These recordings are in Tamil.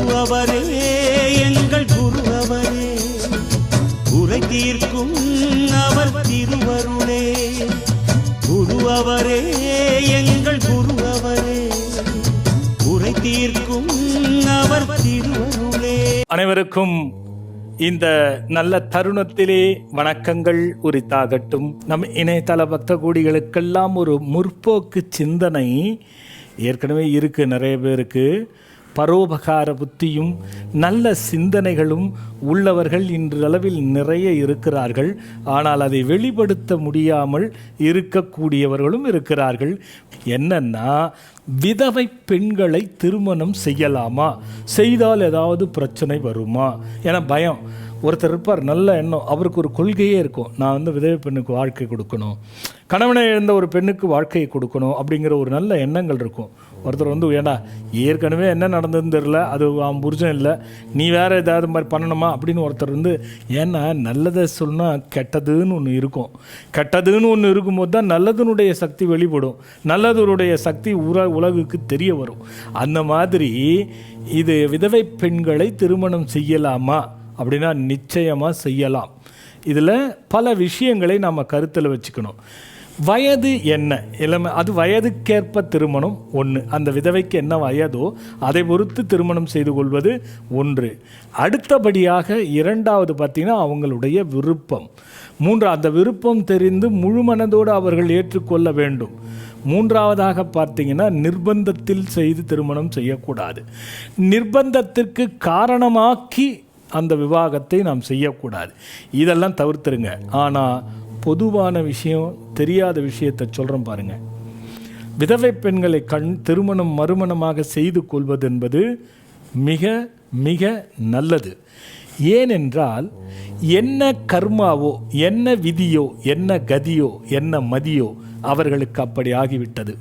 குரு அவரே எங்கள் குரு அவரே, குறை தீர்க்கும் அவர் திருவருளே. குரு அவரே எங்கள் குரு அவரே, குறை தீர்க்கும் அவர் திருவருளே. அனைவருக்கும் இந்த நல்ல தருணத்திலே வணக்கங்கள் உரித்தாகட்டும். நம் இணையதள பக்த கோடிகளுக்கெல்லாம் ஒரு முற்போக்கு சிந்தனை ஏற்கனவே இருக்குது. நிறைய பேருக்கு பரோபகார புத்தியும் நல்ல சிந்தனைகளும் உள்ளவர்கள் இன்றளவில் நிறைய இருக்கிறார்கள். ஆனால் அதை வெளிப்படுத்த முடியாமல் இருக்கக்கூடியவர்களும் இருக்கிறார்கள். என்னன்னா, விதவை பெண்களை திருமணம் செய்யலாமா, செய்தால் ஏதாவது பிரச்சனை வருமா என பயம். ஒருத்தர் இருப்பார், நல்ல எண்ணம், அவருக்கு ஒரு கொள்கையே இருக்கும், நான் விதவை பெண்ணுக்கு வாழ்க்கை கொடுக்கணும், கணவனை இழந்த ஒரு பெண்ணுக்கு வாழ்க்கையை கொடுக்கணும் அப்படிங்கிற ஒரு நல்ல எண்ணங்கள் இருக்கும். ஒருத்தர் ஏண்டா ஏற்கனவே என்ன நடந்ததுன்னு தெரில, அது அவன் புருஷன் இல்லை, நீ வேறு ஏதாவது மாதிரி பண்ணணுமா அப்படின்னு ஒருத்தர் ஏன்னா நல்லதை சொன்னால் கெட்டதுன்னு ஒன்று இருக்கும். கெட்டதுன்னு ஒன்று இருக்கும்போது தான் நல்லதனுடைய சக்தி வெளிப்படும், நல்லதனுடைய சக்தி உலகுக்கு தெரிய வரும். அந்த மாதிரி இது விதவை பெண்களை திருமணம் செய்யலாமா அப்படின்னா நிச்சயமாக செய்யலாம். இதில் பல விஷயங்களை நாம் கருத்தில் வச்சுக்கணும். வயது என்ன, இளமை, அது வயதுக்கேற்ப திருமணம் ஒன்று. அந்த விதவைக்கு என்ன வயதோ அதை பொறுத்து திருமணம் செய்து கொள்வது ஒன்று. அடுத்தபடியாக இரண்டாவது பார்த்திங்கன்னா அவங்களுடைய விருப்பம். அந்த விருப்பம் தெரிந்து முழு மனதோடு அவர்கள் ஏற்றுக்கொள்ள வேண்டும். மூன்றாவதாக பார்த்தீங்கன்னா நிர்பந்தத்தில் செய்து திருமணம் செய்யக்கூடாது. நிர்பந்தத்திற்கு காரணமாக்கி அந்த விவாகத்தை நாம் செய்யக்கூடாது. இதெல்லாம் தவிர்த்துருங்க. ஆனால் பொதுவான விஷயம், தெரியாத விஷயத்தை சொல்கிறோம் பாருங்கள். விதவை பெண்களை திருமணம் மறுமணமாக செய்து கொள்வது என்பது மிக மிக நல்லது. ஏனென்றால் என்ன கர்மாவோ, என்ன விதியோ, என்ன கதியோ, என்ன மதியோ அவர்களுக்கு அப்படி ஆகிவிட்டது.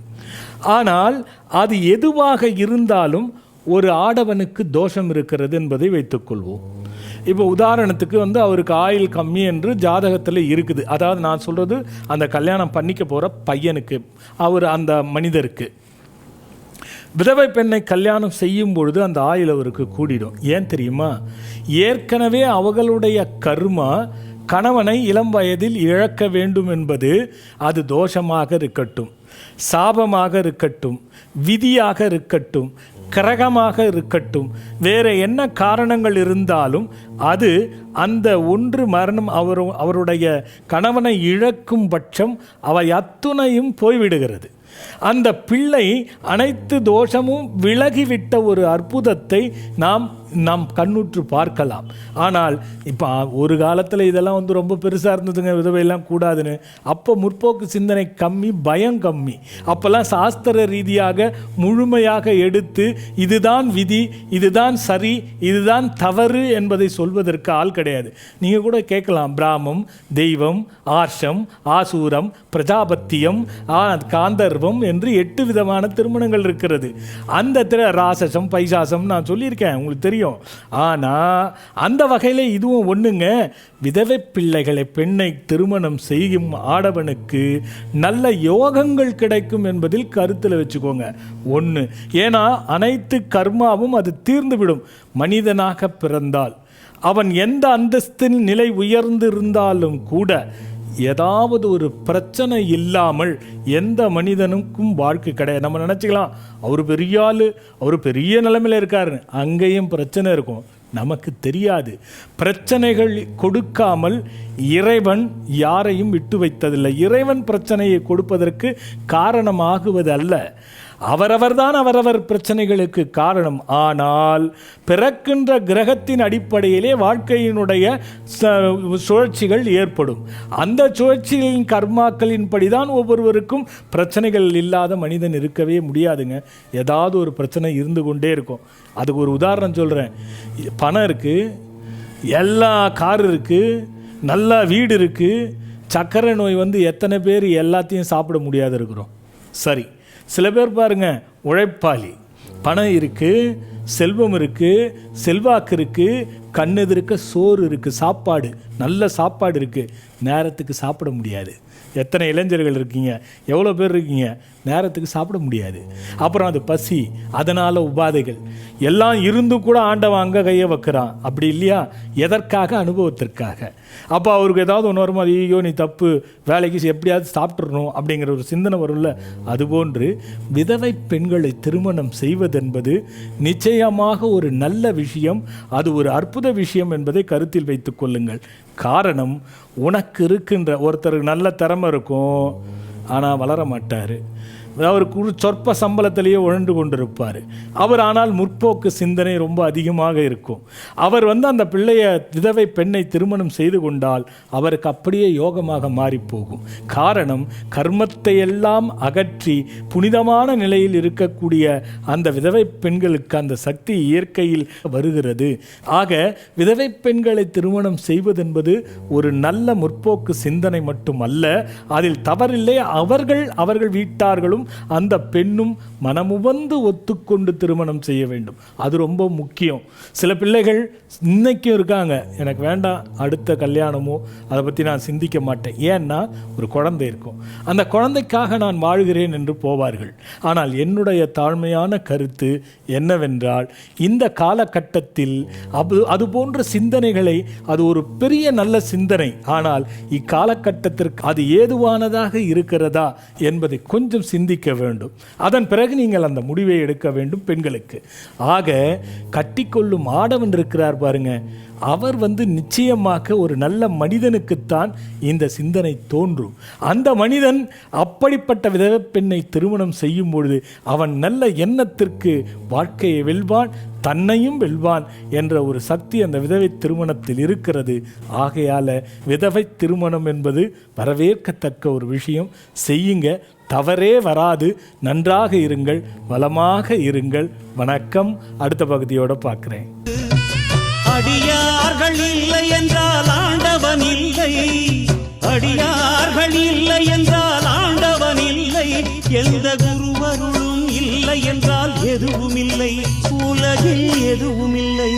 ஆனால் அது எதுவாக இருந்தாலும் ஒரு ஆடவனுக்கு தோஷம் இருக்கிறது என்பதை வைத்துக்கொள்வோம். இப்போ உதாரணத்துக்கு அவருக்கு ஆயுள் கம்மி என்று ஜாதகத்தில் இருக்குது. அதாவது நான் சொல்கிறது அந்த கல்யாணம் பண்ணிக்க போகிற பையனுக்கு, அவர் அந்த மனிதருக்கு விதவை பெண்ணை கல்யாணம் செய்யும் பொழுது அந்த ஆயுள் அவருக்கு கூடிடும். ஏன் தெரியுமா? ஏற்கனவே அவர்களுடைய கர்மா கணவனை இளம் வயதில் இழக்க வேண்டும் என்பது, அது தோஷமாக இருக்கட்டும், சாபமாக இருக்கட்டும், விதியாக இருக்கட்டும், கிரகமாக இருக்கட்டும், வேறு என்ன காரணங்கள் இருந்தாலும் அது அந்த ஒன்று மரணம் அவருடைய கணவனை இழக்கும் பட்சம் அவை அத்துணையும் போய்விடுகிறது. அந்த பிள்ளை அனைத்து தோஷமும் விலகிவிட்ட ஒரு அற்புதத்தை நாம் கண்ணுற்று பார்க்கலாம். ஆனால் இப்போ ஒரு காலத்தில் இதெல்லாம் ரொம்ப பெருசாக இருந்ததுங்க, விதவையெல்லாம் கூடாதுன்னு. அப்போ முற்போக்கு சிந்தனை கம்மி, பயம் கம்மி. அப்போல்லாம் சாஸ்திர ரீதியாக முழுமையாக எடுத்து இதுதான் விதி, இதுதான் சரி, இதுதான் தவறு என்பதை சொல்வதற்கு ஆள் கிடையாது. நீங்கள் கூட கேட்கலாம், பிராமம், தெய்வம், ஆர்ஷம், ஆசூரம், பிரஜாபத்தியம், காந்தர்வம் என்று 8 விதமான திருமணங்கள் இருக்கிறது. அந்த ராசசம், பைசாசம் நான் சொல்லியிருக்கேன், உங்களுக்கு தெரியும். ஆனால் அந்த வகையில் இதுவும் ஒன்றுங்க. விதவை பிள்ளைகளை, பெண்ணை திருமணம் செய்யும் ஆடவனுக்கு நல்ல யோகங்கள் கிடைக்கும் என்பதில் கருத்தில் வச்சுக்கோங்க. ஒன்று, ஏன்னா அனைத்து கர்மாவும் அது தீர்ந்துவிடும். மனிதனாக பிறந்தால் அவன் எந்த அந்தஸ்தின் நிலை உயர்ந்து இருந்தாலும் கூட ஏதாவது ஒரு பிரச்சனை இல்லாமல் எந்த மனிதனுக்கும் வாழ்க்கை கிடையாது. நம்ம நினச்சிக்கலாம் அவர் பெரிய ஆள், அவர் பெரிய நிலைமையில் இருக்காரு, அங்கேயும் பிரச்சனை இருக்கும். நமக்கு தெரியாது. பிரச்சனைகள் கொடுக்காமல் இறைவன் யாரையும் விட்டு வைத்ததில்லை. இறைவன் பிரச்சனையை கொடுப்பதற்கு காரணமாகுவது அல்ல, அவரவர்தான் அவரவர் பிரச்சனைகளுக்கு காரணம். ஆனால் பிறக்கின்ற கிரகத்தின் அடிப்படையிலே வாழ்க்கையினுடைய சுழற்சிகள் ஏற்படும். அந்த சுழற்சிகளின் கர்மாக்களின்படிதான் ஒவ்வொருவருக்கும் பிரச்சனைகள் இல்லாத மனிதன் இருக்கவே முடியாதுங்க. ஏதாவது ஒரு பிரச்சனை இருந்து கொண்டே இருக்கும். அதுக்கு ஒரு உதாரணம் சொல்கிறேன். பணம் இருக்குது, எல்லா கார் இருக்குது, நல்ல வீடு இருக்குது, சர்க்கரை நோய் எத்தனை பேர் எல்லாத்தையும் சாப்பிட முடியாது இருக்கிறோம். சரி, சில பேர் பாருங்கள், உழைப்பாளி, பணம் இருக்குது, செல்வம் இருக்குது, செல்வாக்கு இருக்குது, கண்ணெதிர்க்க சோறு இருக்குது, சாப்பாடு, நல்ல சாப்பாடு இருக்குது, நேரத்துக்கு சாப்பிட முடியாது. எத்தனை இளைஞர்கள் இருக்கீங்க, எவ்வளோ பேர் இருக்கீங்க, நேரத்துக்கு சாப்பிட முடியாது. அப்புறம் அது பசி, அதனால் உபாதைகள் எல்லாம் இருந்தும் கூட ஆண்டவன் அங்கே கையை வைக்கிறான். அப்படி இல்லையா? எதற்காக? அனுபவத்திற்காக. அப்போ அவருக்கு ஏதாவது ஒன்று வரும், ஐயோ நீ தப்பு, வேலைக்கு எப்படியாவது சாப்பிட்றணும் அப்படிங்கிற ஒரு சிந்தனை வரும்ல. அதுபோன்று விதவை பெண்களை திருமணம் செய்வதென்பது நிச்சயமாக ஒரு நல்ல விஷயம், அது ஒரு அற்புத விஷயம் என்பதை கருத்தில் வைத்து கொள்ளுங்கள். காரணம், உனக்கு இருக்கின்ற ஒருத்தருக்கு நல்ல திறமை இருக்கும், ஆனால் வளர மாட்டார். அவருக்கு சொற்ப சம்பளத்திலேயே உழண்டு கொண்டிருப்பார். அவர் ஆனால் முற்போக்கு சிந்தனை ரொம்ப அதிகமாக இருக்கும். அவர் அந்த பிள்ளைய விதவை பெண்ணை திருமணம் செய்து கொண்டால் அவருக்கு அப்படியே யோகமாக மாறிப்போகும். காரணம், கர்மத்தை எல்லாம் அகற்றி புனிதமான நிலையில் இருக்கக்கூடிய அந்த விதவை பெண்களுக்கு அந்த சக்தி இயற்கையில் வருகிறது. ஆக விதவை பெண்களை திருமணம் செய்வதென்பது ஒரு நல்ல முற்போக்கு சிந்தனை மட்டுமல்ல, அதில் தவறில்லை. அவர்கள் வீட்டார்களும் அந்த பெண்ணும் மனமுவந்து ஒத்துக்கொண்டு திருமணம் செய்ய வேண்டும். அது ரொம்ப முக்கியம். சில பிள்ளைகள் இன்னைக்கும் இருக்காங்க, எனக்கு வேண்டாம் அடுத்த கல்யாணமோ அதை பற்றி நான் சிந்திக்க மாட்டேன், ஏன்னா ஒரு குழந்தை இருக்கும், அந்த குழந்தைக்காக நான் வாழ்கிறேன் என்று போவார்கள். ஆனால் என்னுடைய தாழ்மையான கருத்து என்னவென்றால், இந்த காலகட்டத்தில் அது போன்ற சிந்தனைகளை, அது ஒரு பெரிய நல்ல சிந்தனை, ஆனால் இக்காலகட்டத்திற்கு அது ஏதுவானதாக இருக்கிறதா என்பதை கொஞ்சம் சிந்திக்க வேண்டும். அதன் பிறகு நீங்கள் அந்த முடிவை எடுக்க வேண்டும் பெண்களுக்கு. ஆக கட்டிக்கொள்ளும் ஆடவன் இருக்கிறார் பாருங்க, அவர் நிச்சயமாக ஒரு நல்ல மனிதனுக்குத்தான் இந்த சிந்தனை தோன்றும். அந்த மனிதன் அப்படிப்பட்ட விதவை பெண்ணை திருமணம் செய்யும் பொழுது அவன் நல்ல எண்ணத்திற்கு வாழ்க்கையை வெல்வான், தன்னையும் வெல்வான் என்ற ஒரு சக்தி அந்த விதவை திருமணத்தில் இருக்கிறது. ஆகையால விதவை திருமணம் என்பது வரவேற்கத்தக்க ஒரு விஷயம். செய்யுங்க, தவறே வராது. நன்றாக இருங்கள், வளமாக இருங்கள். வணக்கம். அடுத்த பகுதியோட பார்க்கிறேன். அடியார்கள் இல்லை என்றால் ஆண்டவன் இல்லை, அடியார்கள் இல்லை என்றால் ஆண்டவன் இல்லை, எந்த குருவருளும் இல்லை என்றால் எதுவும் இல்லை, உலகில் எதுவும் இல்லை.